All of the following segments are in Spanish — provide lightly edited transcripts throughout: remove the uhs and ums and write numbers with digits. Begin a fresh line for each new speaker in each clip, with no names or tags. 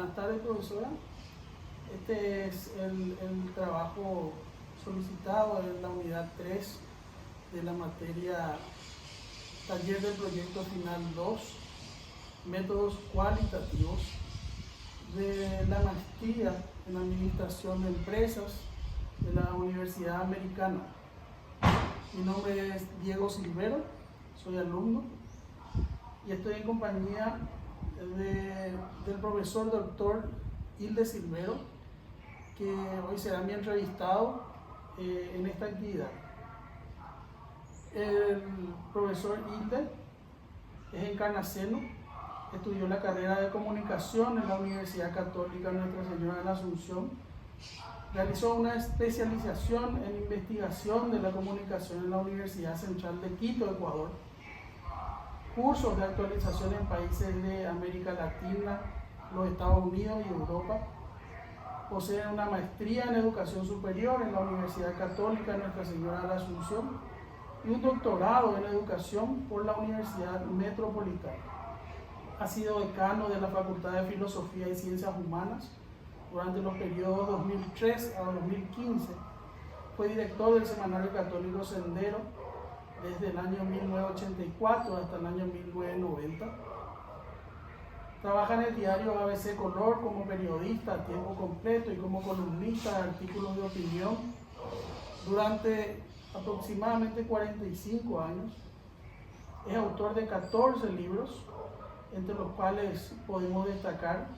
Buenas tardes, profesora. Este es el trabajo solicitado en la unidad 3 de la materia Taller del Proyecto Final 2, Métodos Cualitativos, de la maestría en Administración de Empresas de la Universidad Americana. Mi nombre es Diego Silvero, soy alumno y estoy en compañía del profesor doctor Hilde Silvero, que hoy será mi entrevistado en esta actividad. El profesor Hilde es encarnaceno, estudió la carrera de comunicación en la Universidad Católica Nuestra Señora de la Asunción, realizó una especialización en investigación de la comunicación en la Universidad Central de Quito, Ecuador, cursos de actualización en países de América Latina, los Estados Unidos y Europa. Posee una maestría en educación superior en la Universidad Católica Nuestra Señora de la Asunción y un doctorado en educación por la Universidad Metropolitana. Ha sido decano de la Facultad de Filosofía y Ciencias Humanas durante los periodos 2003 a 2015. Fue director del Semanario Católico Sendero desde el año 1984 hasta el año 1990. Trabaja en el diario ABC Color como periodista a tiempo completo y como columnista de artículos de opinión durante aproximadamente 45 años. Es autor de 14 libros, entre los cuales podemos destacar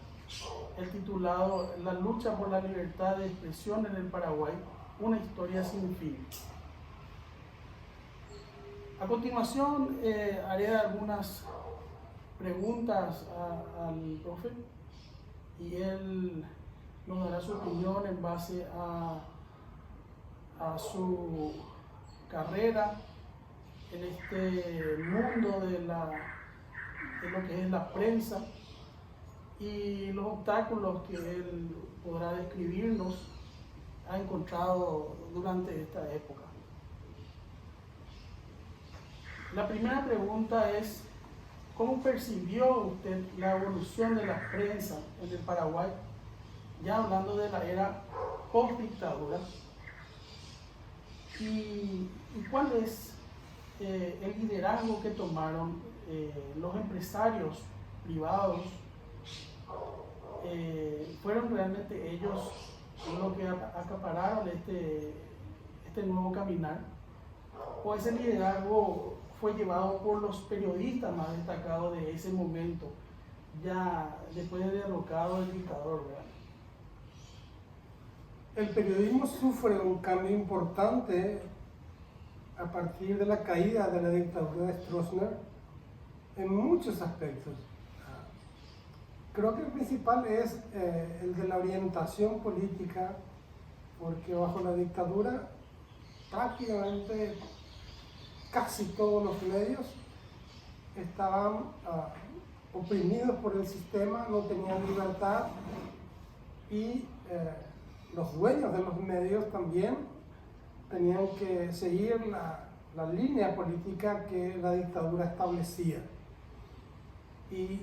el titulado La lucha por la libertad de expresión en el Paraguay, una historia sin fin. A continuación haré algunas preguntas al profe y él nos dará su opinión en base a su carrera en este mundo de lo que es la prensa y los obstáculos que él podrá describirnos ha encontrado durante esta época. La primera pregunta es: ¿cómo percibió usted la evolución de la prensa en el Paraguay, ya hablando de la era post-dictadura? ¿Y cuál es el liderazgo que tomaron los empresarios privados? ¿Fueron realmente ellos los que acapararon este nuevo caminar? ¿O ese liderazgo fue llevado por los periodistas más destacados de ese momento, ya después de derrocado el dictador, ¿verdad?
El periodismo sufre un cambio importante a partir de la caída de la dictadura de Stroessner en muchos aspectos. Creo que el principal es el de la orientación política, porque bajo la dictadura prácticamente casi todos los medios estaban oprimidos por el sistema, no tenían libertad y los dueños de los medios también tenían que seguir la línea política que la dictadura establecía. Y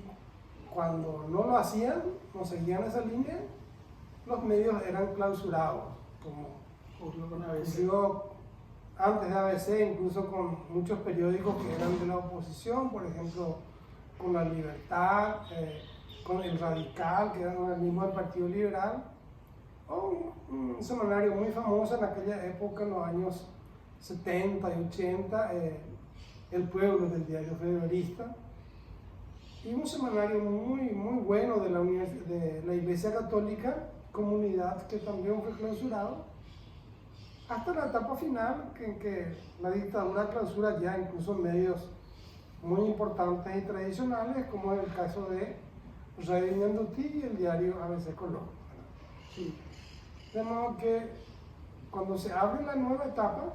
cuando no lo hacían, no seguían esa línea, los medios eran clausurados, como ocurrió antes de ABC, incluso con muchos periódicos que eran de la oposición, por ejemplo, con La Libertad, con El Radical, que era un organismo del Partido Liberal, o un semanario muy famoso en aquella época, en los años 70 y 80, El Pueblo, del diario Federalista, y un semanario muy bueno de la Iglesia Católica, Comunidad, que también fue clausurado, hasta la etapa final en que la dictadura clausura ya incluso medios muy importantes y tradicionales, como en el caso de Radio Ñandutí y el diario ABC Color. Sí. De modo que cuando se abre la nueva etapa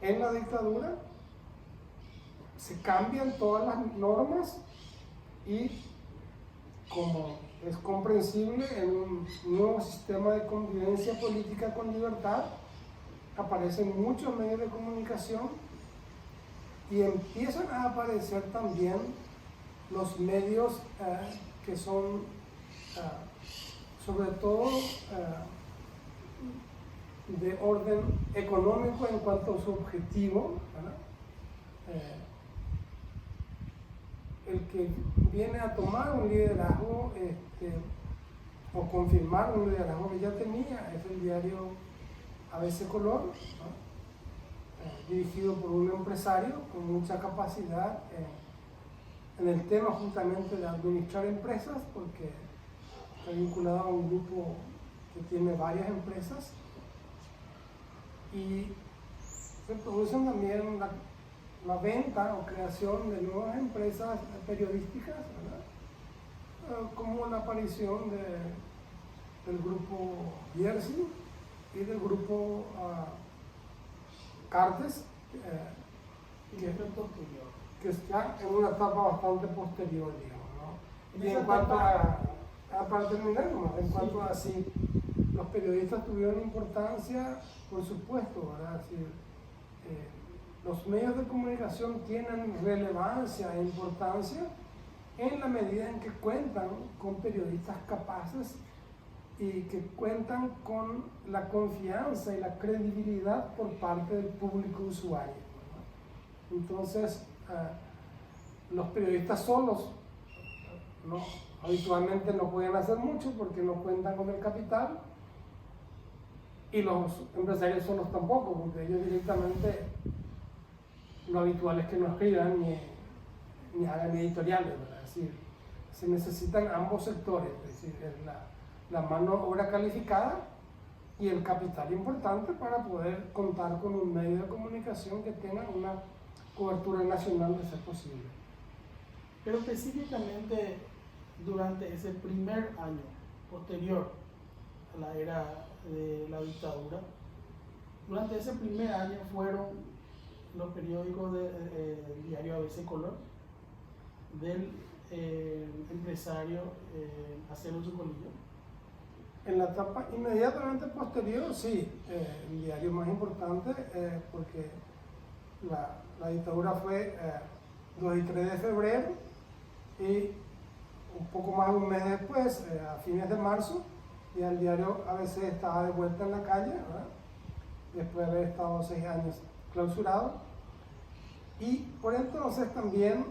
en la dictadura, se cambian todas las normas y, como es comprensible, en un nuevo sistema de convivencia política con libertad, aparecen muchos medios de comunicación y empiezan a aparecer también los medios que son sobre todo de orden económico en cuanto a su objetivo, ¿verdad? El que viene a tomar un liderazgo o confirmar un liderazgo que ya tenía es el diario ABC Color, ¿no? Dirigido por un empresario con mucha capacidad en el tema justamente de administrar empresas, porque está vinculado a un grupo que tiene varias empresas y se producen también la venta o creación de nuevas empresas periodísticas, ¿verdad? Como la aparición del grupo Jersey y del grupo Cartes, que está en una etapa bastante posterior, digamos, ¿no? Y en cuanto para terminar, en cuanto a si los periodistas tuvieron importancia, por supuesto, ¿verdad? Es decir, los medios de comunicación tienen relevancia e importancia en la medida en que cuentan con periodistas capaces y que cuentan con la confianza y la credibilidad por parte del público usuario, ¿no? Entonces, los periodistas solos habitualmente no pueden hacer mucho porque no cuentan con el capital, y los empresarios solos tampoco, porque ellos directamente lo habitual es que no escriban ni hagan editoriales, ¿verdad? Es decir, se necesitan ambos sectores, es decir, la mano de obra calificada y el capital importante para poder contar con un medio de comunicación que tenga una cobertura nacional de ser posible.
Pero específicamente durante ese primer año posterior a la era de la dictadura, durante ese primer año fueron los periódicos del diario ABC Color, del empresario Acero Zucolillo.
En la etapa inmediatamente posterior, sí, el diario más importante, porque la dictadura fue 2 y 3 de febrero, y un poco más de un mes después, a fines de marzo, ya el diario ABC estaba de vuelta en la calle, ¿verdad? Después de haber estado 6 años clausurado. Y por entonces también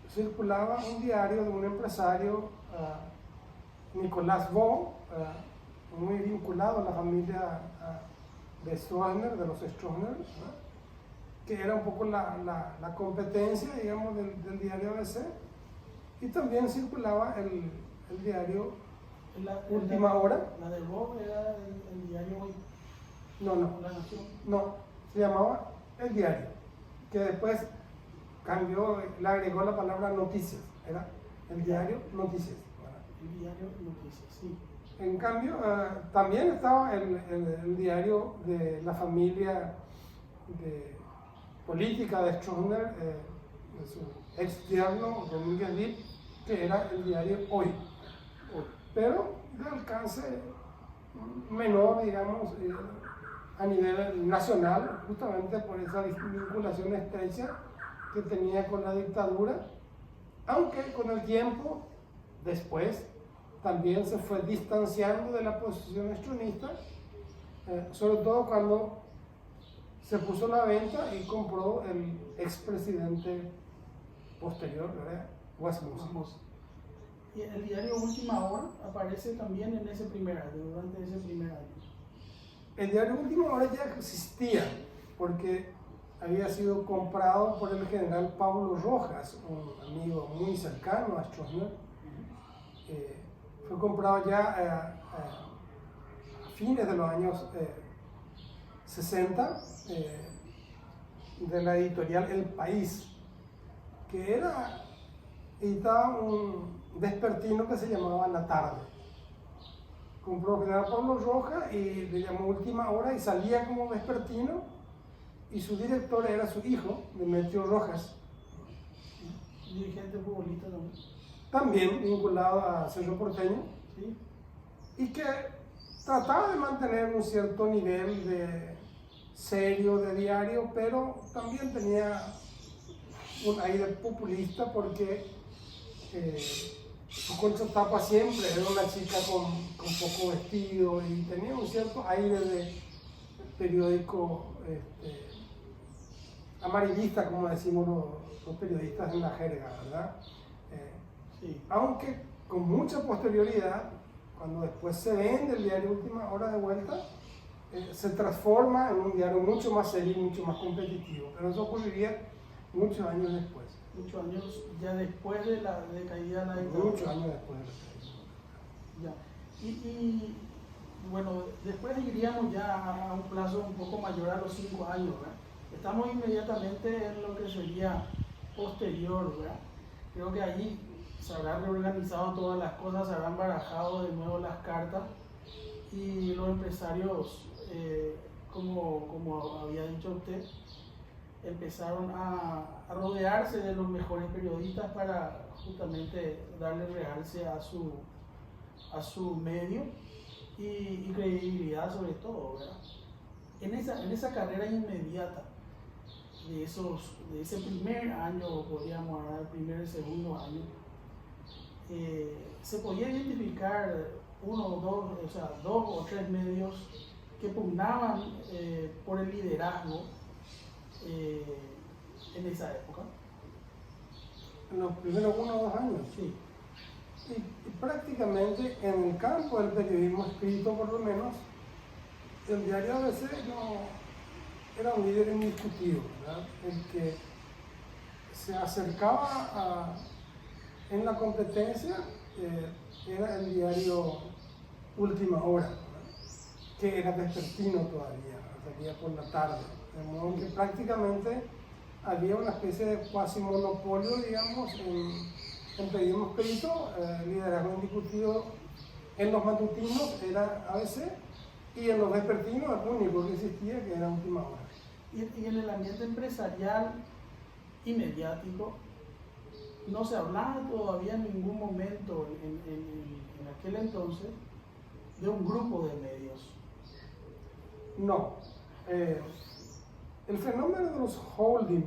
circulaba un diario de un empresario, Nicolás Vaux, muy vinculado a la familia de Stroessner, de los Stroessner, ¿no? Que era un poco la competencia, digamos, del diario ABC. Y también circulaba el diario Última Hora.
La de Vaux era el diario Hoy.
No,
La Nación.
no, se llamaba El Diario, que después cambió, le agregó la palabra noticias, era El Diario Noticias.
El diario Noticias, sí.
En cambio, también estaba el diario de la familia política de Stroessner, de su ex yerno Domínguez Dip, que era el diario Hoy. Pero de alcance menor, digamos, a nivel nacional, justamente por esa vinculación estrecha que tenía con la dictadura, aunque con el tiempo, después, también se fue distanciando de la posición estronista, sobre todo cuando se puso a la venta y compró el expresidente posterior, ¿verdad? Wasmussen.
Y el diario Última Hora aparece también en ese primer año, durante ese primer año.
El diario Última Hora ya existía, porque había sido comprado por el general Pablo Rojas, un amigo muy cercano a Stroessner. Fue comprado ya a fines de los años 60 de la editorial El País, que editaba un vespertino que se llamaba La Tarde. Compró el general Pablo Rojas y le llamó Última Hora y salía como vespertino, y su director era su hijo, Demetrio Rojas.
Dirigente futbolista también.
También vinculado a Cerro Porteño,
¿sí?
Y que trataba de mantener un cierto nivel de serio de diario, pero también tenía un aire populista porque su contratapa siempre era una chica con poco vestido y tenía un cierto aire de periódico amarillista, como decimos los periodistas en la jerga, ¿verdad?
Sí.
Aunque con mucha posterioridad, cuando después se vende el diario Última Hora de vuelta, se transforma en un diario mucho más serio y mucho más competitivo. Pero eso ocurriría muchos años después.
Muchos años ya después de la caída de la dictadura.
Muchos años después de la caída.
Ya. Y bueno, después iríamos ya a un plazo un poco mayor a los 5 años, ¿verdad? Estamos inmediatamente en lo que sería posterior, ¿verdad? Creo que allí se habrán reorganizado todas las cosas, se habrán barajado de nuevo las cartas y los empresarios, como había dicho usted, empezaron a rodearse de los mejores periodistas para justamente darle realce a su medio y credibilidad sobre todo, ¿verdad? En esa carrera inmediata de ese primer año, podríamos hablar, el primer y segundo año, se podía identificar uno o dos, o sea, 2 o 3 medios que pugnaban por el liderazgo en esa época.
En los primeros 1 o 2 años.
Sí.
Y prácticamente en el campo del periodismo escrito, por lo menos, el diario ABC era un líder indiscutido, ¿verdad? El que se acercaba en la competencia era el diario Última Hora, ¿verdad? Que era vespertino todavía, salía por la tarde, de modo que prácticamente había una especie de cuasi monopolio, digamos, en periodismo escrito. Liderazgo indiscutido en los matutinos era ABC y en los vespertinos el único que existía, que era Última Hora.
Y en el ambiente empresarial y mediático no se hablaba todavía en ningún momento en aquel entonces de un grupo de medios.
No. El fenómeno de los holding,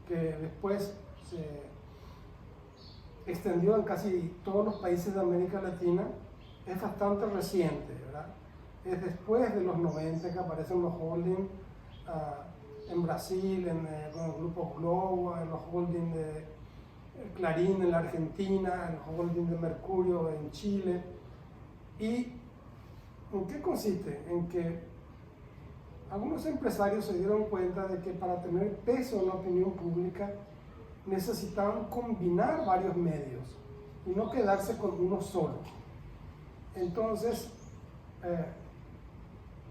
que después se extendió en casi todos los países de América Latina, es bastante reciente, ¿verdad? Es después de los 90 que aparecen los holding en Brasil, con el grupo Globo, en los holding de Clarín en la Argentina, en los holding de Mercurio en Chile. ¿Y en qué consiste? En que algunos empresarios se dieron cuenta de que para tener peso en la opinión pública necesitaban combinar varios medios y no quedarse con uno solo. Entonces,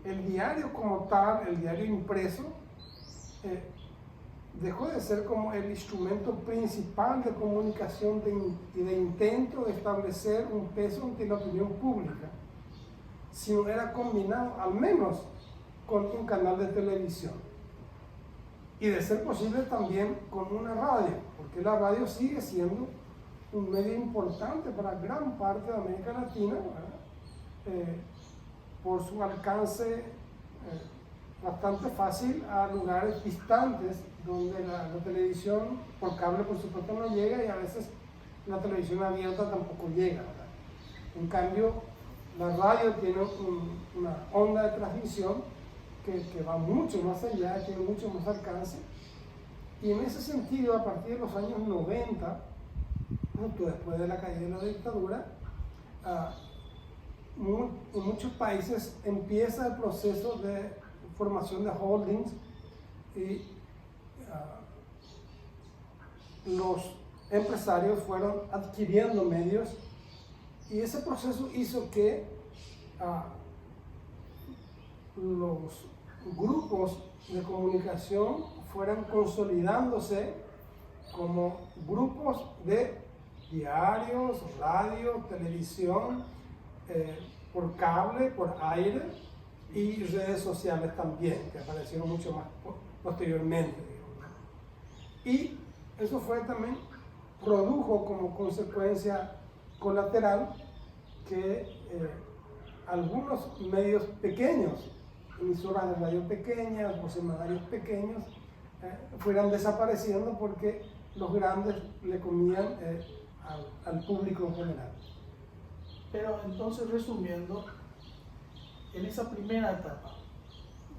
el diario como tal, el diario impreso, dejó de ser como el instrumento principal de comunicación y de intento de establecer un peso ante la opinión pública, sino era combinado al menos con un canal de televisión y de ser posible también con una radio, porque la radio sigue siendo un medio importante para gran parte de América Latina, por su alcance bastante fácil a lugares distantes donde la televisión por cable por supuesto no llega y a veces la televisión abierta tampoco llega, ¿verdad? En cambio, la radio tiene una onda de transmisión que va mucho más allá, tiene mucho más alcance, y en ese sentido, a partir de los años 90, justo después de la caída de la dictadura, en muchos países empieza el proceso de formación de holdings y los empresarios fueron adquiriendo medios, y ese proceso hizo que los grupos de comunicación fueran consolidándose como grupos de diarios, radio, televisión, por cable, por aire y redes sociales también, que aparecieron mucho más posteriormente, digamos. Y eso también produjo como consecuencia colateral que algunos medios pequeños, emisoras de radio pequeñas o semanarios pequeños, fueran desapareciendo porque los grandes le comían al público en general.
Pero entonces, resumiendo, en esa primera etapa,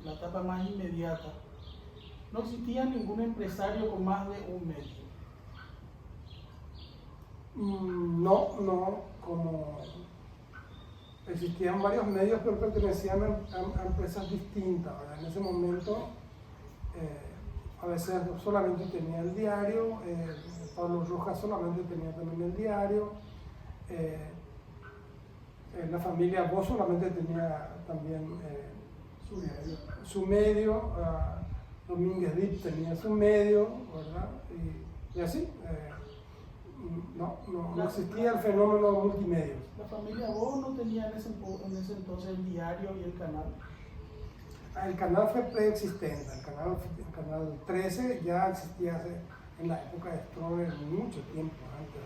la etapa más inmediata, no existía ningún empresario con más de un medio.
No, como existían varios medios, pero pertenecían a empresas distintas, ¿verdad? En ese momento, a veces solamente tenía el diario, Pablo Rojas solamente tenía también el diario, la familia Bo solamente tenía también su medio, Domínguez Dip tenía su medio, ¿verdad? Y así. No existía el fenómeno multimedios.
La familia Bo no tenía en ese entonces el diario y el canal.
El canal fue preexistente, el canal 13 ya existía en la época de Stromer mucho tiempo antes,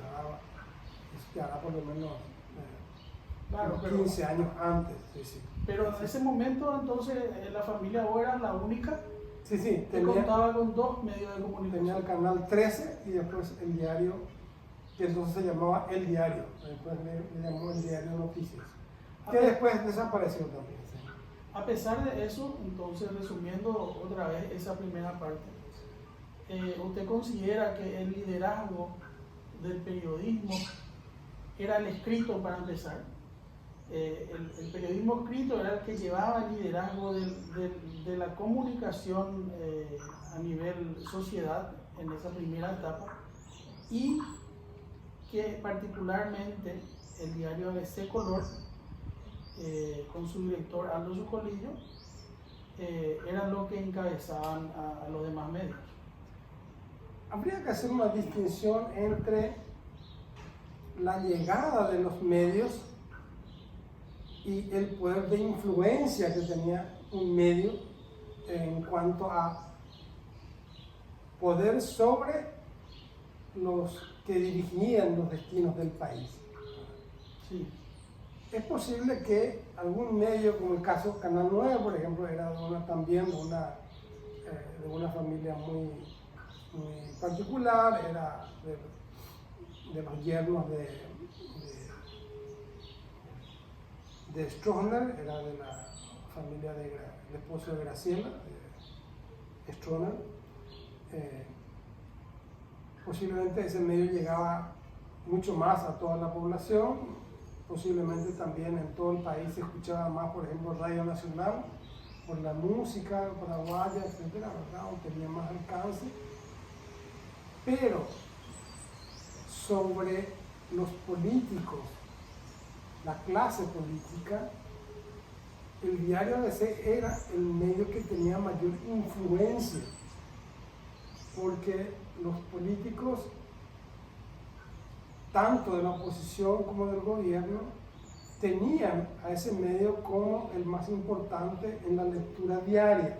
ya por lo menos
Claro,
15 años antes. Sí.
Pero en ese momento entonces la familia Bo era la única que contaba con dos medios de comunicación.
Tenía el canal 13 y después el diario, que entonces se llamaba El Diario, después le llamó El Diario Noticias, que después desapareció también. Sí.
A pesar de eso, entonces resumiendo otra vez esa primera parte, ¿usted considera que el liderazgo del periodismo era el escrito para empezar? El periodismo escrito era el que llevaba el liderazgo de la comunicación a nivel sociedad en esa primera etapa, y que particularmente el diario ABC Color, con su director Aldo Sucolillo, eran los que encabezaban a los demás medios.
Habría que hacer una distinción entre la llegada de los medios y el poder de influencia que tenía un medio en cuanto a poder sobre los que dirigían los destinos del país.
Sí.
Es posible que algún medio, como el caso Canal 9, por ejemplo, era también de una familia muy particular, era de los yernos de Stroessner, era de la familia del esposo de Graciela, de Stroessner. Posiblemente ese medio llegaba mucho más a toda la población, posiblemente también en todo el país se escuchaba más, por ejemplo, Radio Nacional, por la música paraguaya, etcétera, ¿verdad? O tenía más alcance. Pero sobre los políticos, la clase política, el diario ABC era el medio que tenía mayor influencia, porque los políticos, tanto de la oposición como del gobierno, tenían a ese medio como el más importante en la lectura diaria.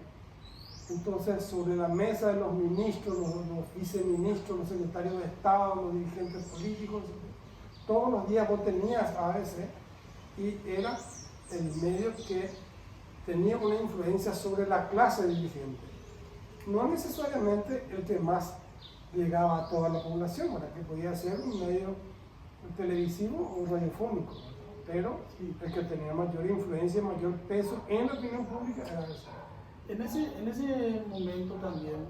Entonces, sobre la mesa de los ministros, los viceministros, los secretarios de Estado, los dirigentes políticos, todos los días vos tenías a ABC, y era el medio que tenía una influencia sobre la clase dirigente. No necesariamente el que más llegaba a toda la población, ¿verdad? Que podía ser un medio televisivo o radiofónico, pero el que tenía mayor influencia, mayor peso en la opinión pública era ABC.
En ese momento también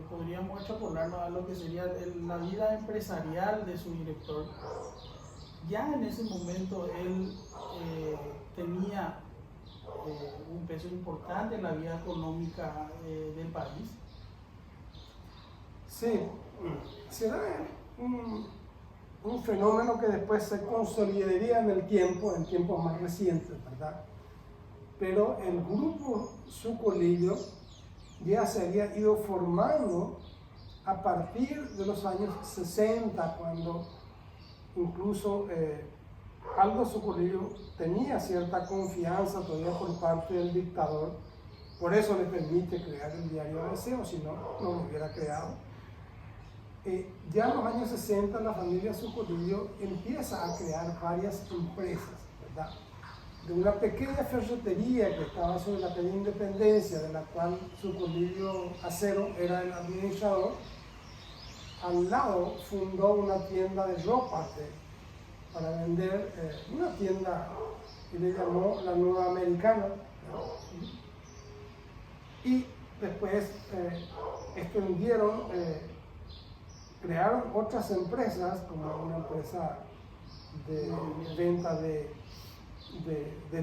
podríamos extrapolarnos a lo que sería la vida empresarial de su director. Ya en ese momento él tenía un peso importante en la vida económica del país.
Sí, será un fenómeno que después se consolidaría en tiempos más recientes, ¿verdad? Pero el grupo Sucolillo ya se había ido formando a partir de los años 60, cuando incluso Aldo Sucolillo tenía cierta confianza todavía por parte del dictador, por eso le permite crear el diario ABC, o si no, no lo hubiera creado. Ya en los años 60 la familia Sucolillo empieza a crear varias empresas, ¿verdad? De una pequeña ferretería que estaba sobre la calle Independencia, de la cual Sucolillo Acero era el administrador, al lado fundó una tienda de ropa para vender, una tienda que le llamó la Nueva Americana, ¿no? Y después extendieron, crearon otras empresas, como una empresa de venta de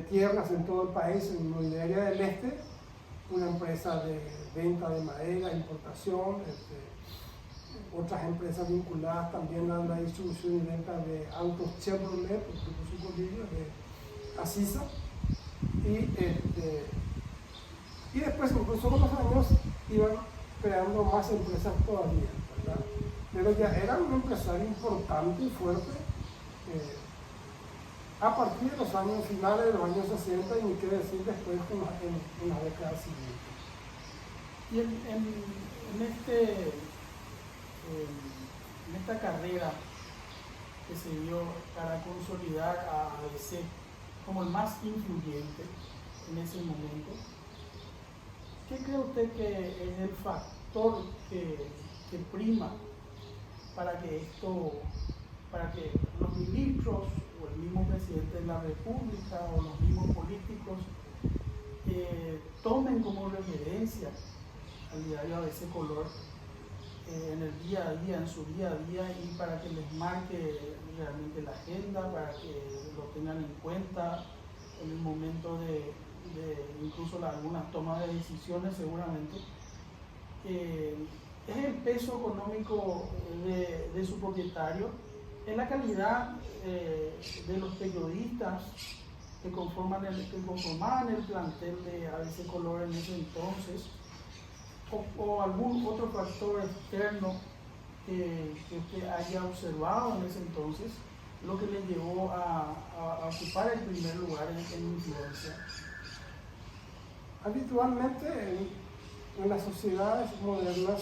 tierras en todo el país, en Iberia del Este, una empresa de venta de madera, importación, otras empresas vinculadas también a la distribución y venta de autos Chevrolet, por su bolillo, de Asisa, y después incluso con los años iban creando más empresas todavía, ¿verdad? Pero ya era un empresario importante y fuerte a partir de los años finales de los años 60 y ni qué decir después en la década siguiente.
Y en esta carrera que se dio para consolidar a ABC como el más influyente en ese momento, ¿qué cree usted que es el factor que prima para que los ministros o el mismo presidente de la República o los mismos políticos tomen como referencia al diario ABC Color en el día a día, en su día a día, y para que les marque realmente la agenda, para que lo tengan en cuenta en el momento de incluso algunas tomas de decisiones seguramente? Es el peso económico de su propietario, es la calidad de los periodistas que conformaban el plantel de ABC Color en ese entonces, o algún otro factor externo que usted haya observado en ese entonces, lo que le llevó a ocupar el primer lugar en influencia.
Habitualmente en las sociedades modernas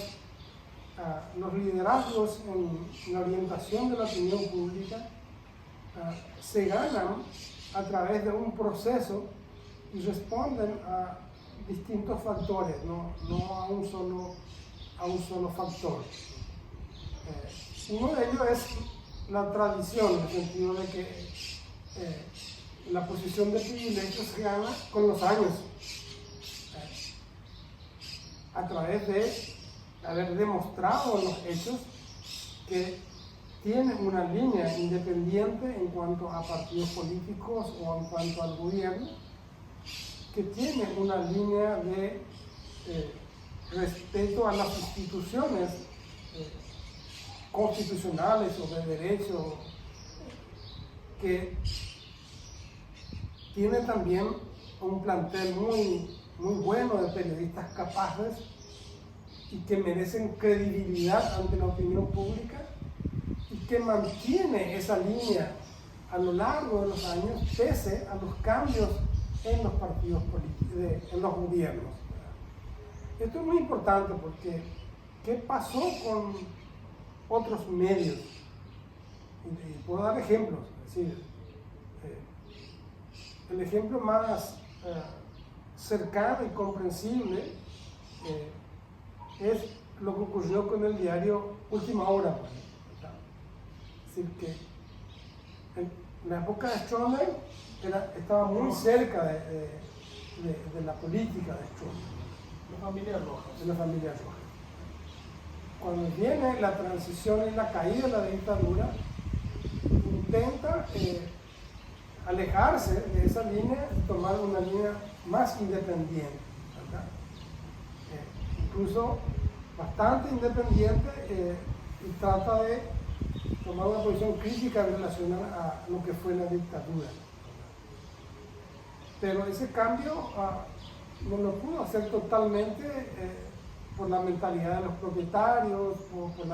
los liderazgos en la orientación de la opinión pública se ganan a través de un proceso y responden a distintos factores, no a un solo factor. Uno de ellos es la tradición, en el sentido de que la posición de privilegio se gana con los años, a través de haber demostrado en los hechos que tienen una línea independiente en cuanto a partidos políticos o en cuanto al gobierno, que tiene una línea de respeto a las instituciones constitucionales o de derecho, que tiene también un plantel muy bueno de periodistas capaces y que merecen credibilidad ante la opinión pública, y que mantiene esa línea a lo largo de los años pese a los cambios en los partidos políticos, en los gobiernos. Esto es muy importante porque ¿qué pasó con otros medios? Y puedo dar ejemplos, es decir, el ejemplo más cercano y comprensible es lo que ocurrió con el diario Última Hora. Es decir, que en la época de Stroessner estaba muy cerca de la política de Stroessner.
La familia Rojas.
De la familia Rojas. Cuando viene la transición y la caída de la dictadura, intenta alejarse de esa línea y tomar una línea más independiente, ¿verdad? Incluso bastante independiente, y trata de tomar una posición crítica en relación a lo que fue la dictadura. Pero ese cambio no lo pudo hacer totalmente por la mentalidad de los propietarios, por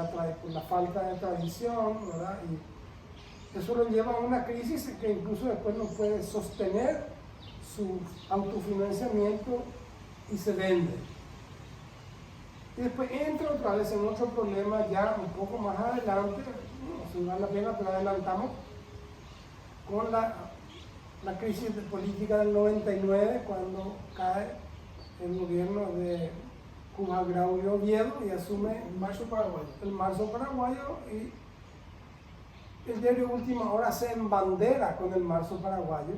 la falta de tradición, ¿verdad? Y eso lo lleva a una crisis que incluso después no puede sostener su autofinanciamiento y se vende. Y después entra otra vez en otro problema ya un poco más adelante, no si vale la pena, pero adelantamos, con la crisis política del 99, cuando cae el gobierno de Cuba, Grau y Oviedo, y asume
En marzo paraguayo.
el Marzo Paraguayo, y el diario Última Hora se embandera con el Marzo Paraguayo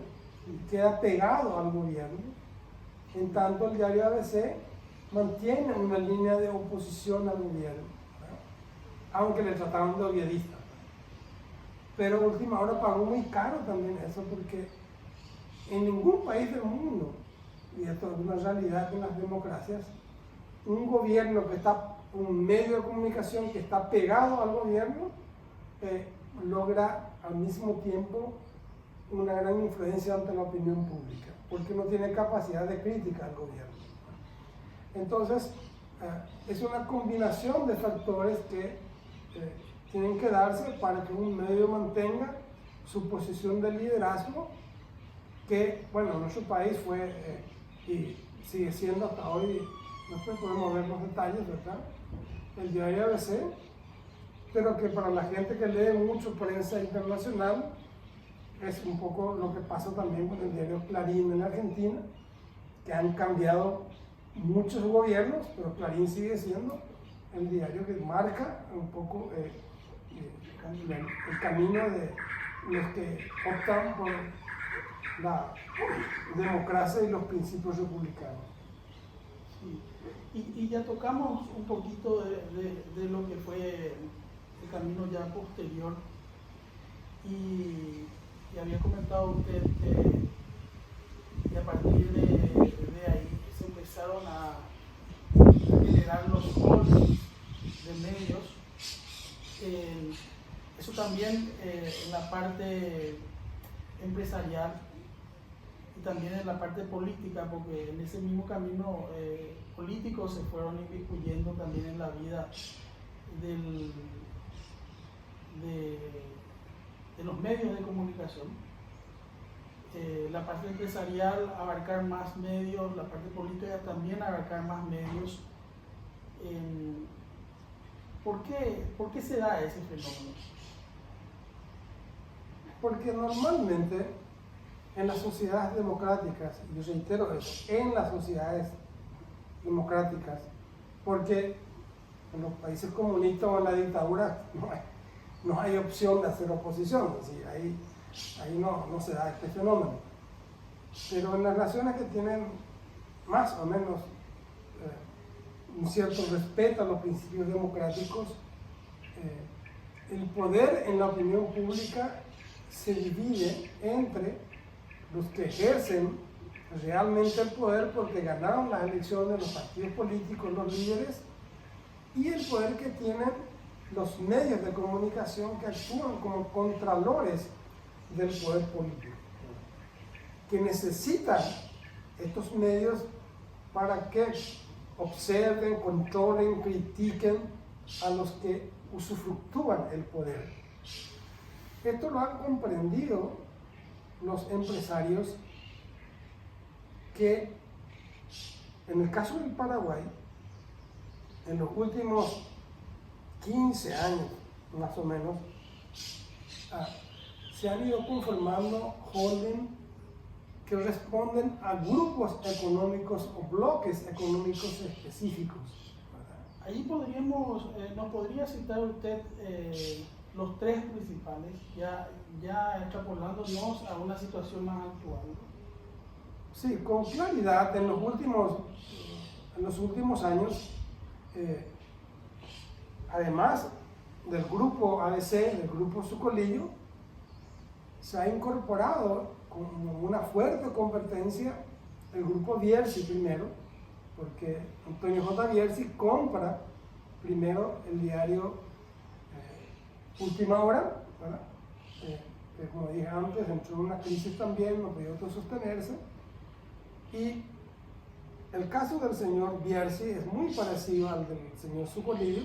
y queda pegado al gobierno. En tanto, el diario ABC mantiene una línea de oposición al gobierno, ¿verdad? Aunque le trataron de oviedista. Pero Última Hora pagó muy caro también eso, porque en ningún país del mundo, y esto es una realidad en las democracias, un gobierno que está, un medio de comunicación que está pegado al gobierno, logra al mismo tiempo una gran influencia ante la opinión pública, porque no tiene capacidad de crítica al gobierno. Entonces, es una combinación de factores que tienen que darse para que un medio mantenga su posición de liderazgo, que, bueno, en nuestro país fue y sigue siendo hasta hoy, después podemos ver los detalles, ¿verdad?, el diario ABC, pero que para la gente que lee mucho prensa internacional es un poco lo que pasa también con el diario Clarín en Argentina, que han cambiado muchos gobiernos, pero Clarín sigue siendo el diario que marca un poco el camino de los que optan por la democracia y los principios republicanos.
Sí. Y ya tocamos un poquito de lo que fue el camino ya posterior, y había comentado usted que a partir de ahí se empezaron a generar los holdings de medios. Eso también en la parte empresarial y también en la parte política, porque en ese mismo camino políticos se fueron inmiscuyendo también en la vida de los medios de comunicación. La parte empresarial abarcar más medios, la parte política también abarcar más medios. ¿Por qué se da ese fenómeno?
Porque normalmente en las sociedades democráticas, y yo reitero eso, en las sociedades democráticas, porque en los países comunistas o en la dictadura no hay opción de hacer oposición, es decir, ahí no se da este fenómeno. Pero en las naciones que tienen más o menos un cierto respeto a los principios democráticos, el poder en la opinión pública se divide entre los que ejercen realmente el poder porque ganaron las elecciones, los partidos políticos, los líderes, y el poder que tienen los medios de comunicación que actúan como contralores del poder político, que necesitan estos medios para que observen, controlen, critiquen a los que usufructúan el poder. Esto lo han comprendido los empresarios que, en el caso del Paraguay, en los últimos 15 años, más o menos, se han ido conformando holding que responden a grupos económicos o bloques económicos específicos.
Ahí nos podría citar usted los tres principales, ya extrapolándonos a una situación más actual.
Sí, con claridad, en los últimos años, además del grupo ABC, del grupo Sucolillo, se ha incorporado como una fuerte competencia el grupo Bierzi primero, porque Antonio J. Bierzi compra primero el diario Última Hora, ¿verdad? Que como dije antes, entró en una crisis también, no podía autosostenerse. Y el caso del señor Bierzi es muy parecido al del señor Sucolillo,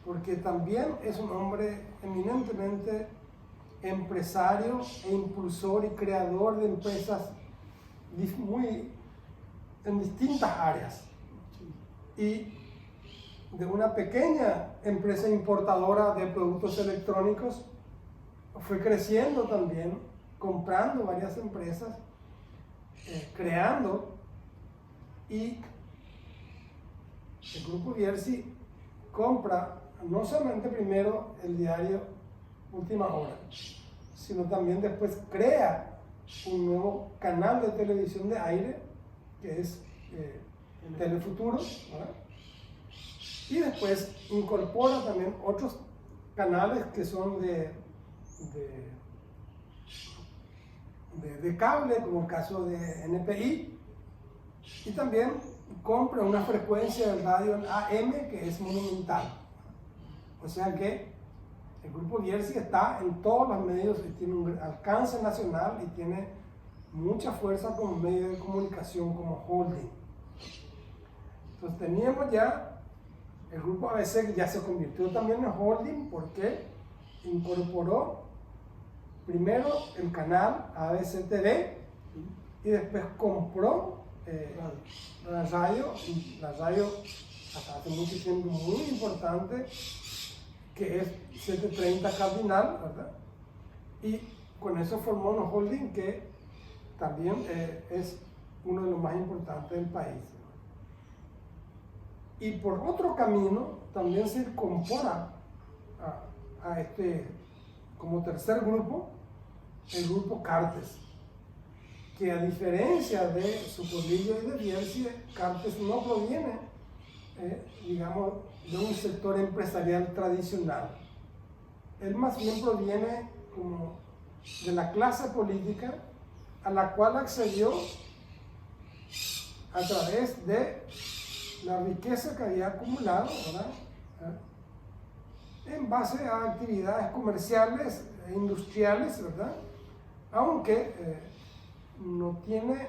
porque también es un hombre eminentemente empresario e impulsor y creador de empresas en distintas áreas. Y de una pequeña empresa importadora de productos electrónicos fue creciendo también, comprando varias empresas, creando, y el grupo Bierzi compra no solamente primero el diario Última Hora, sino también después crea un nuevo canal de televisión de aire, que es Telefuturo, ¿verdad? Y después incorpora también otros canales que son de cable, como el caso de NPI, y también compra una frecuencia de radio en AM que es monumental. O sea que el grupo Bierzi está en todos los medios y tiene un alcance nacional y tiene mucha fuerza como medio de comunicación, como holding. Entonces teníamos ya el grupo ABC, que ya se convirtió también en holding porque incorporó primero el canal ABC TV y después compró la radio hasta hace mucho tiempo muy importante, que es 730 Cardinal, ¿verdad? Y con eso formó un holding que también es uno de los más importantes del país. Y por otro camino también se incorpora a este, como tercer grupo, el grupo Cartes, que a diferencia de Sucolillo y de Bierzi, Cartes no proviene, digamos, de un sector empresarial tradicional. Él más bien proviene como de la clase política a la cual accedió a través de la riqueza que había acumulado, ¿verdad? En base a actividades comerciales e industriales, ¿verdad? Aunque no tiene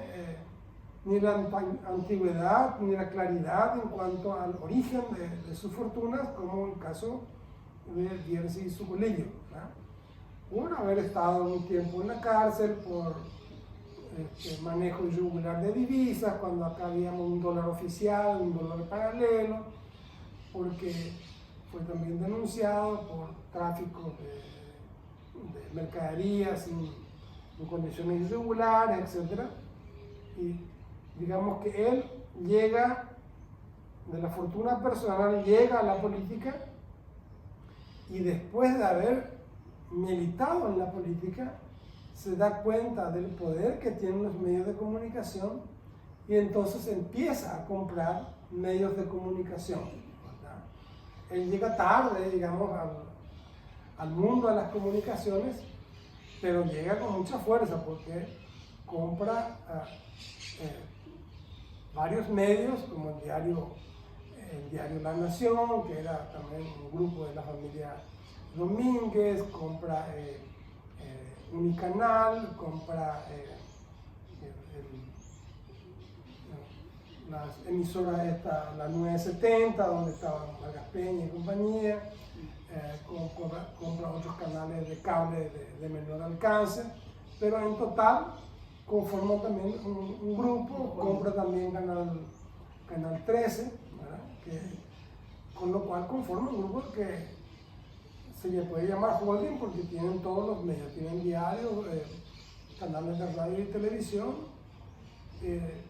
ni la antigüedad ni la claridad en cuanto al origen de sus fortunas, como el caso de Bierzi y Sucolillo, ¿verdad? Por haber estado un tiempo en la cárcel por manejo irregular de divisas, cuando acá habíamos un dólar oficial, un dólar paralelo, porque fue también denunciado por tráfico de mercaderías en condiciones irregulares, etc. Y digamos que él llega, de la fortuna personal, llega a la política, y después de haber militado en la política, se da cuenta del poder que tienen los medios de comunicación y entonces empieza a comprar medios de comunicación, ¿verdad? Él llega tarde, digamos, al mundo de las comunicaciones, pero llega con mucha fuerza porque compra varios medios, como el diario La Nación, que era también un grupo de la familia Domínguez, compra Unicanal, compra las emisoras la 970, donde estaban Vargas Peña y compañía, compra otros canales de cable de menor alcance, pero en total conforma también un grupo, compra también Canal 13, ¿verdad? Con lo cual conforma un grupo que se le puede llamar holding porque tienen todos los medios, tienen diarios, canales de radio y televisión,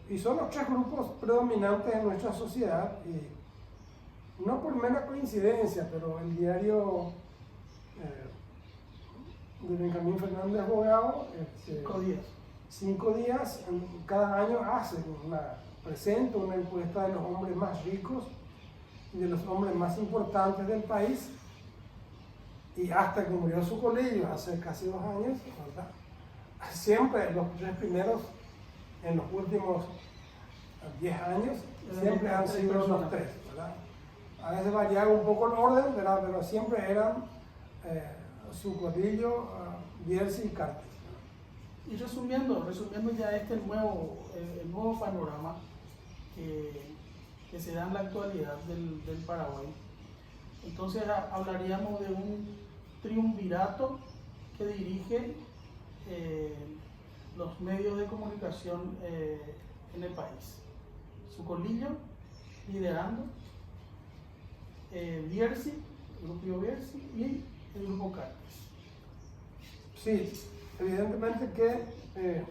y son los tres grupos predominantes en nuestra sociedad, y no por mera coincidencia, pero el diario de Benjamín Fernández Abogado, 5 días, cada año presenta una encuesta de los hombres más ricos y de los hombres más importantes del país. Y hasta que murió Sucolillo hace casi 2 años, ¿verdad? Siempre los 3 primeros, en los últimos 10 años, siempre han sido los 3, ¿verdad? A veces variaba un poco el orden, ¿verdad? Pero siempre eran Sucolillo, Bierzi y Cartes.
Y resumiendo ya el nuevo panorama que se da en la actualidad del Paraguay, entonces hablaríamos de un triunvirato que dirige los medios de comunicación en el país. Sucolillo liderando, Bierzi, el grupo Bierzi y el grupo Cartes.
Sí, evidentemente que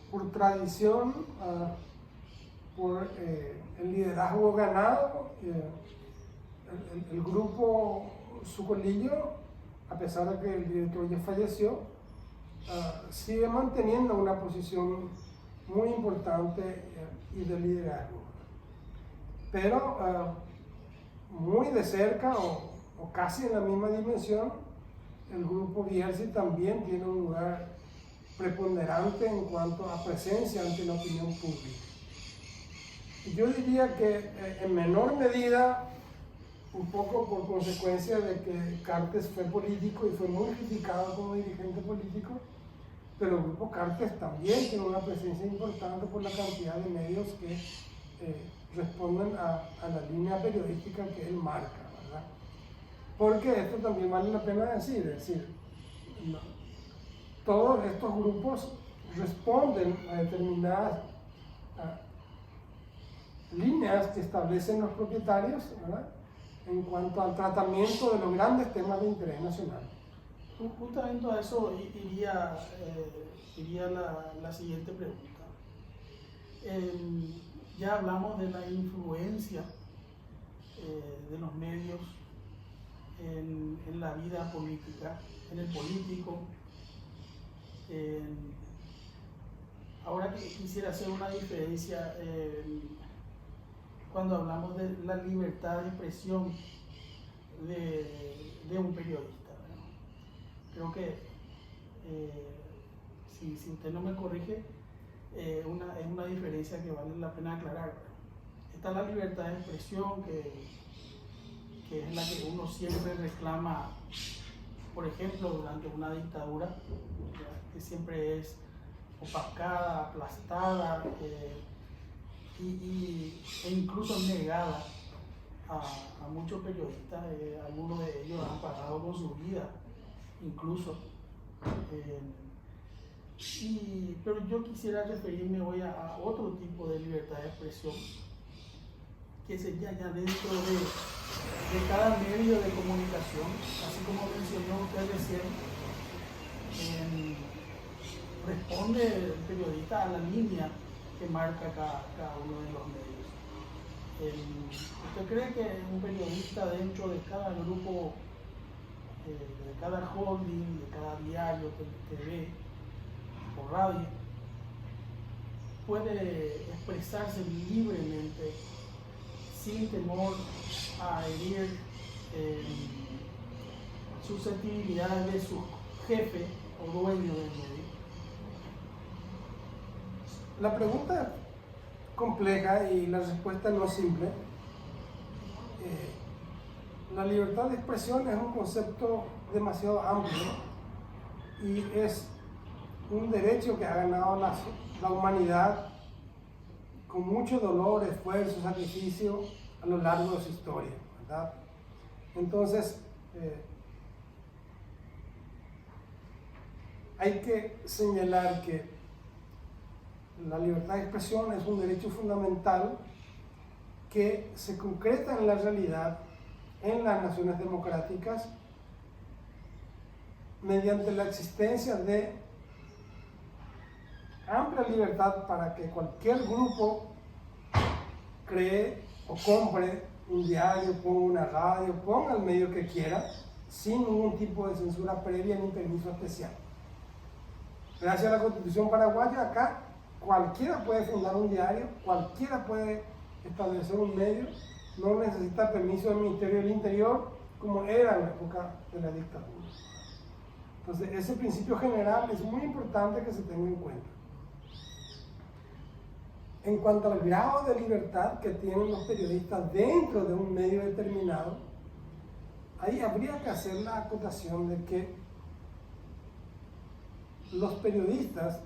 por tradición por el liderazgo ganado. El grupo Sucolillo, a pesar de que el director ya falleció, sigue manteniendo una posición muy importante y de liderazgo. Pero muy de cerca o casi en la misma dimensión, el grupo Bierzi también tiene un lugar preponderante en cuanto a presencia ante la opinión pública. Yo diría que en menor medida, un poco por consecuencia de que Cartes fue político y fue muy criticado como dirigente político, pero el grupo Cartes también tiene una presencia importante por la cantidad de medios que responden a la línea periodística que él marca, ¿verdad? Porque esto también vale la pena decir, no, todos estos grupos responden a determinadas líneas que establecen los propietarios, ¿verdad?, en cuanto al tratamiento de los grandes temas de interés nacional.
Justamente a eso iría la siguiente pregunta. Ya hablamos de la influencia de los medios en la vida política, en el político. Ahora quisiera hacer una diferencia cuando hablamos de la libertad de expresión de un periodista, ¿verdad? Creo que, si usted no me corrige, es una diferencia que vale la pena aclarar. Está la libertad de expresión, que es la que uno siempre reclama, por ejemplo, durante una dictadura, ¿verdad?, que siempre es opacada, aplastada, e incluso negada a muchos periodistas. Algunos de ellos han pagado con su vida, incluso. Pero yo quisiera referirme hoy a otro tipo de libertad de expresión, que sería ya dentro de cada medio de comunicación, así como mencionó usted recién. Responde el periodista a la línea que marca cada uno de los medios. ¿Usted cree que un periodista dentro de cada grupo, de cada holding, de cada diario, TV o radio, puede expresarse libremente sin temor a herir susceptibilidades de su jefe o dueño del medio?
La pregunta es compleja y la respuesta no es simple. La libertad de expresión es un concepto demasiado amplio y es un derecho que ha ganado la humanidad con mucho dolor, esfuerzo, sacrificio a lo largo de su historia, ¿verdad? Entonces, hay que señalar que la libertad de expresión es un derecho fundamental que se concreta en la realidad en las naciones democráticas mediante la existencia de amplia libertad para que cualquier grupo cree o compre un diario, ponga una radio, ponga el medio que quiera, sin ningún tipo de censura previa ni permiso especial. Gracias a la Constitución paraguaya, acá cualquiera puede fundar un diario, cualquiera puede establecer un medio, no necesita permiso del Ministerio del Interior, como era en la época de la dictadura. Entonces, ese principio general es muy importante que se tenga en cuenta. En cuanto al grado de libertad que tienen los periodistas dentro de un medio determinado, ahí habría que hacer la acotación de que los periodistas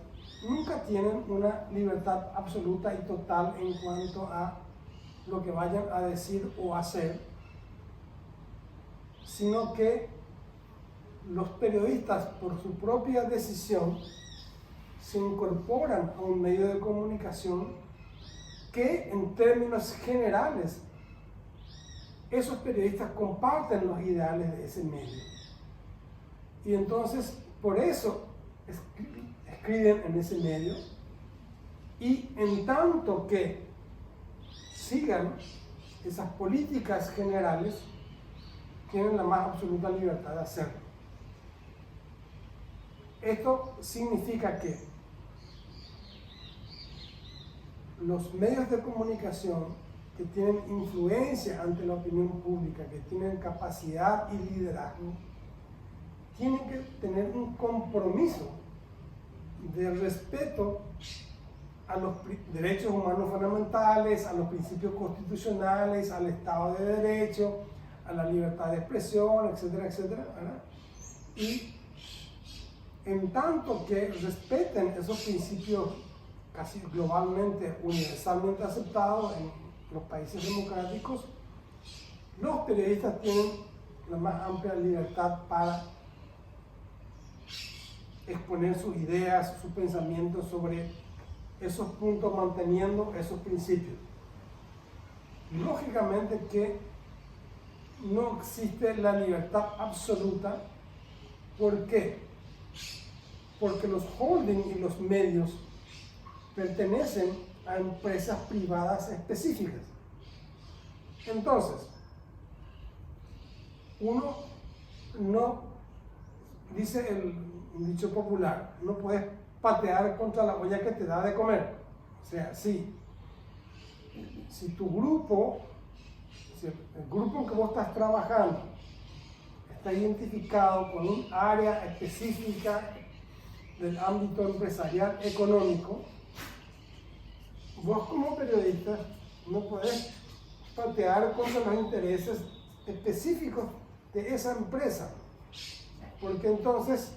nunca tienen una libertad absoluta y total en cuanto a lo que vayan a decir o hacer, sino que los periodistas, por su propia decisión, se incorporan a un medio de comunicación que, en términos generales, esos periodistas comparten los ideales de ese medio. Y entonces, por eso, escriben en ese medio, y en tanto que sigan esas políticas generales, tienen la más absoluta libertad de hacerlo. Esto significa que los medios de comunicación que tienen influencia ante la opinión pública, que tienen capacidad y liderazgo, tienen que tener un compromiso de respeto a los derechos humanos fundamentales, a los principios constitucionales, al Estado de Derecho, a la libertad de expresión, etcétera, etcétera, ¿verdad? Y en tanto que respeten esos principios casi globalmente, universalmente aceptados en los países democráticos, los periodistas tienen la más amplia libertad para exponer sus ideas, sus pensamientos sobre esos puntos, manteniendo esos principios. Lógicamente que no existe la libertad absoluta. ¿Por qué? Porque los holdings y los medios pertenecen a empresas privadas específicas. Entonces, uno no, dice el dicho popular, no puedes patear contra la olla que te da de comer. O sea, si tu grupo, si el grupo en que vos estás trabajando está identificado con un área específica del ámbito empresarial económico, vos como periodista no podés patear contra los intereses específicos de esa empresa, porque entonces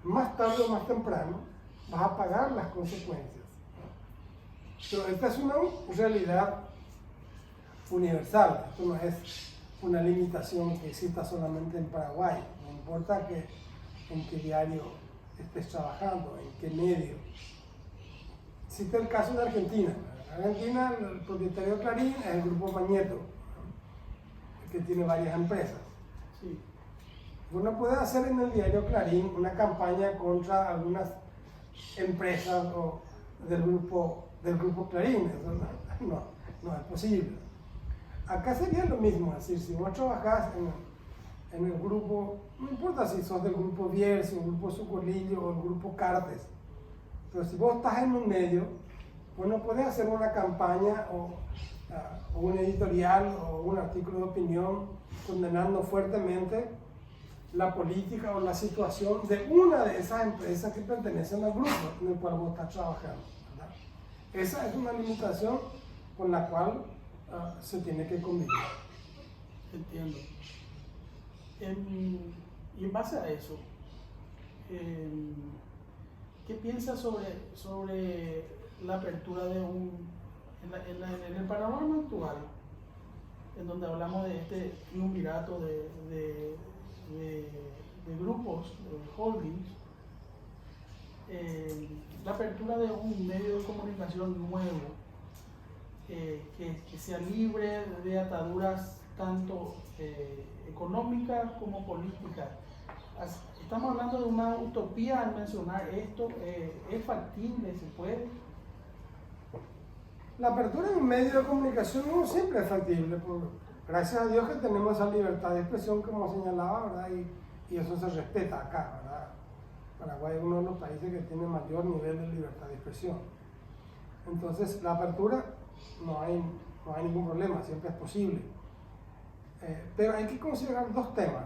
más tarde o más temprano vas a pagar las consecuencias. Pero esta es una realidad universal, esto no es una limitación que exista solamente en Paraguay, no importa en qué diario estés trabajando, en qué medio. Existe el caso de Argentina. En Argentina el propietario de Clarín es el grupo Magneto, que tiene varias empresas.
Sí.
Uno puede hacer en el diario Clarín una campaña contra algunas empresas o del grupo Clarín, eso no es posible. Acá sería lo mismo, es decir, si vos trabajás en el grupo, no importa si sos del grupo Bierce, o el grupo Sucolillo o el grupo Cartes, pero si vos estás en un medio, vos no podés hacer una campaña o un editorial o un artículo de opinión condenando fuertemente la política o la situación de una de esas empresas que pertenecen al grupo en el cual vos estás trabajando, ¿verdad? Esa es una limitación con la cual se tiene que convivir.
Entiendo. Y en base a eso, ¿qué piensas sobre la apertura de en el panorama actual, en donde hablamos de este triunvirato de grupos, de holdings, la apertura de un medio de comunicación nuevo, que sea libre de ataduras tanto económicas como políticas? Estamos hablando de una utopía al mencionar esto. ¿Es factible? ¿Se puede?
La apertura de un medio de comunicación no siempre es factible, gracias a Dios que tenemos esa libertad de expresión como señalaba, ¿verdad? Y eso se respeta acá, ¿verdad? Paraguay es uno de los países que tiene mayor nivel de libertad de expresión. Entonces la apertura no hay ningún problema, siempre es posible. Pero hay que considerar dos temas,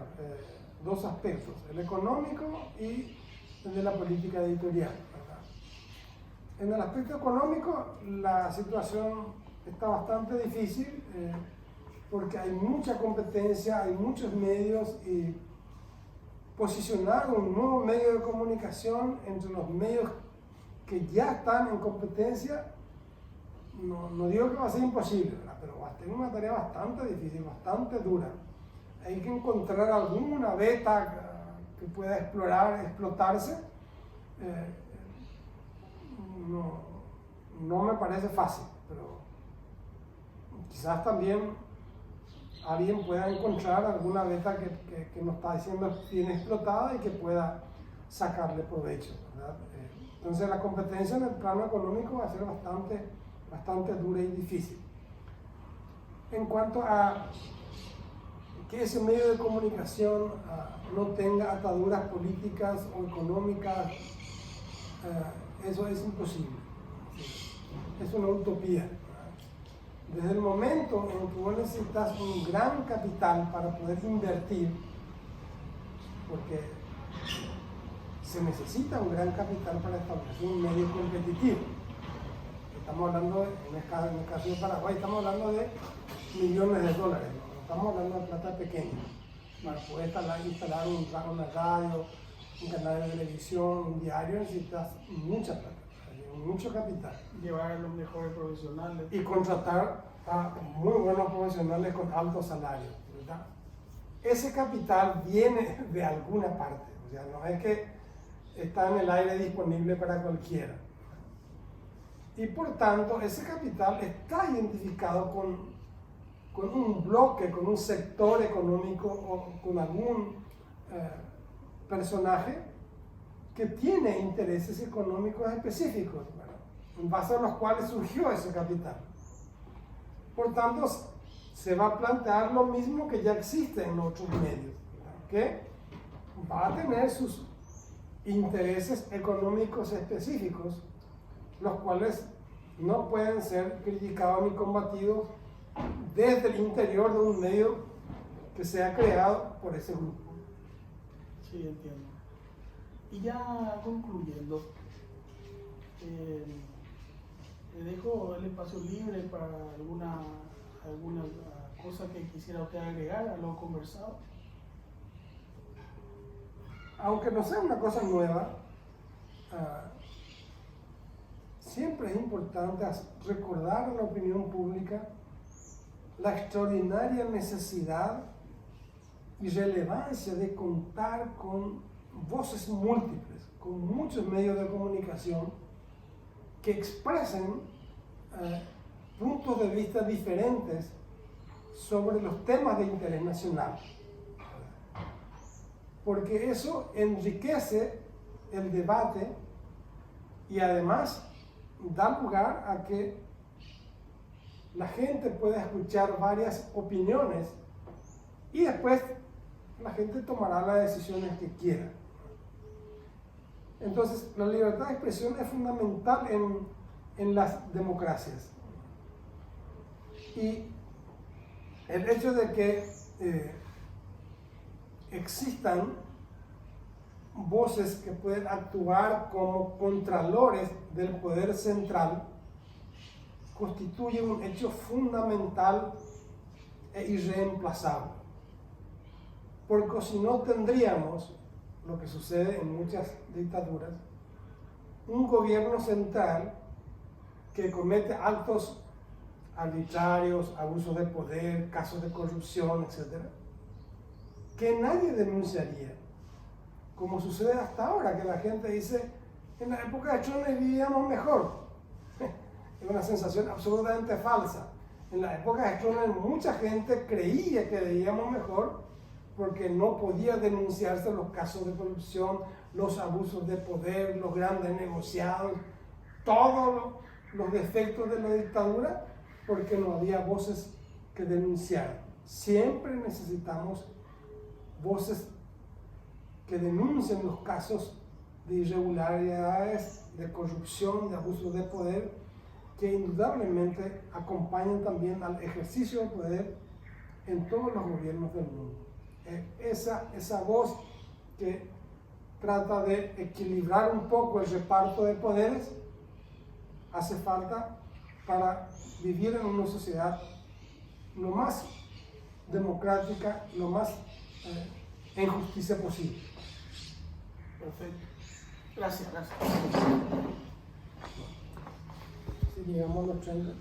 dos aspectos, el económico y el de la política editorial, ¿verdad? En el aspecto económico la situación está bastante difícil porque hay mucha competencia, hay muchos medios y posicionar un nuevo medio de comunicación entre los medios que ya están en competencia, no digo que va a ser imposible, ¿verdad? Pero va a tener una tarea bastante difícil, bastante dura. Hay que encontrar alguna beta que pueda explotarse. No me parece fácil, pero quizás también alguien pueda encontrar alguna beta que no está siendo bien explotada y que pueda sacarle provecho, ¿verdad? Entonces la competencia en el plano económico va a ser bastante dura y difícil. en cuanto a que ese medio de comunicación no tenga ataduras políticas o económicas, eso es imposible. Es una utopía. Desde el momento en que vos necesitas un gran capital para poder invertir, porque se necesita un gran capital para establecer un medio competitivo. Estamos hablando, en el caso de Paraguay, estamos hablando de millones de dólares, no estamos hablando de plata pequeña. Para poder instalar una radio, un canal de televisión, un diario, necesitas mucha plata, mucho capital.
Llevar a los mejores profesionales.
Y contratar a muy buenos profesionales con altos salarios, ¿verdad? Ese capital viene de alguna parte, o sea, no es que está en el aire disponible para cualquiera. Y por tanto, ese capital está identificado con un bloque, con un sector económico o con algún personaje que tiene intereses económicos específicos, ¿verdad? En base a los cuales surgió ese capital. Por tanto, se va a plantear lo mismo que ya existe en otros medios, ¿verdad? Que va a tener sus intereses económicos específicos, los cuales no pueden ser criticados ni combatidos desde el interior de un medio que sea creado por ese grupo.
Sí, entiendo. Y ya concluyendo, le dejo el espacio libre para alguna cosa que quisiera usted agregar a lo conversado.
Aunque no sea una cosa nueva, siempre es importante recordar a la opinión pública la extraordinaria necesidad y relevancia de contar con voces múltiples, con muchos medios de comunicación que expresen puntos de vista diferentes sobre los temas de interés nacional. Porque eso enriquece el debate y además da lugar a que la gente pueda escuchar varias opiniones y después la gente tomará las decisiones que quiera. Entonces, la libertad de expresión es fundamental en las democracias. Y el hecho de que existan voces que pueden actuar como contralores del poder central constituye un hecho fundamental e irreemplazable. Porque si no tendríamos, lo que sucede en muchas dictaduras, un gobierno central que comete actos arbitrarios, abusos de poder, casos de corrupción, etc., que nadie denunciaría, como sucede hasta ahora, que la gente dice, en la época de Stroessner vivíamos mejor. Es una sensación absolutamente falsa. En la época de Stroessner mucha gente creía que vivíamos mejor porque no podía denunciarse los casos de corrupción, los abusos de poder, los grandes negociados, todos los defectos de la dictadura, porque no había voces que denunciar. Siempre necesitamos voces que denuncien los casos de irregularidades, de corrupción, de abusos de poder, que indudablemente acompañan también al ejercicio del poder en todos los gobiernos del mundo. Esa voz que trata de equilibrar un poco el reparto de poderes hace falta para vivir en una sociedad lo más democrática, lo más en justicia posible.
Perfecto. Gracias.
Si llegamos a los 30.